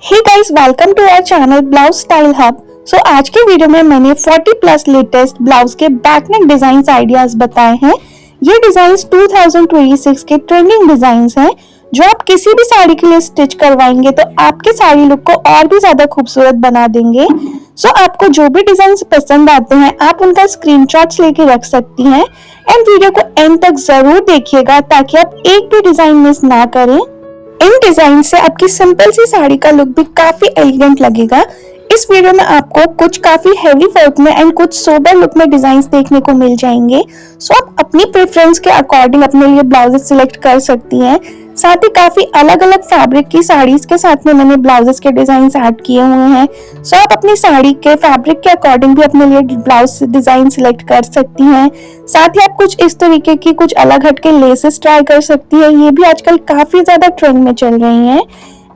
Hey guys, welcome to our channel blouse style hub. So आज के video में मैंने 40 प्लस लेटेस्ट ब्लाउज के बैक नेक डिजाइन आइडियाज बताए हैं। ये डिजाइन्स 2026 के ट्रेंडिंग डिजाइन्स हैं जो आप किसी भी साड़ी के लिए स्टिच करवाएंगे तो आपके साड़ी लुक को और भी ज्यादा खूबसूरत बना देंगे। सो आपको जो भी डिजाइन पसंद आते हैं आप उनका स्क्रीनशॉट्स लेके रख सकती हैं एंड वीडियो को एंड तक जरूर देखिएगा ताकि आप एक भी डिजाइन मिस ना करें। इन डिजाइन से आपकी सिंपल सी साड़ी का लुक भी काफी एलिगेंट लगेगा। इस वीडियो में आपको कुछ काफी हैवी वर्क में एंड कुछ सोबर लुक में डिजाइन्स देखने को मिल जाएंगे। सो आप अपनी प्रेफरेंस के अकॉर्डिंग अपने लिए ब्लाउजेस सिलेक्ट कर सकती हैं। साथ ही काफी अलग अलग फैब्रिक की साड़ीज के साथ में मैंने ब्लाउजेस के डिजाइन ऐड किए हुए हैं। सो आप अपनी साड़ी के फैब्रिक के अकॉर्डिंग भी अपने लिए ब्लाउज डिजाइन सिलेक्ट कर सकती हैं। साथ ही आप कुछ इस तरीके की कुछ अलग हटके लेसेस ट्राई कर सकती है, ये भी आजकल काफी ज्यादा ट्रेंड में चल रही हैं।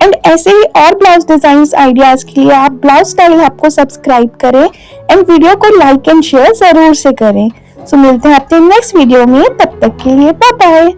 एंड ऐसे ही और ब्लाउज डिजाइन आइडियाज के लिए आप ब्लाउज स्टाइल हब को सब्सक्राइब करें एंड वीडियो को लाइक एंड शेयर जरूर से करें। सो मिलते हैं आपके नेक्स्ट वीडियो में, तब तक के लिए बाय बाय।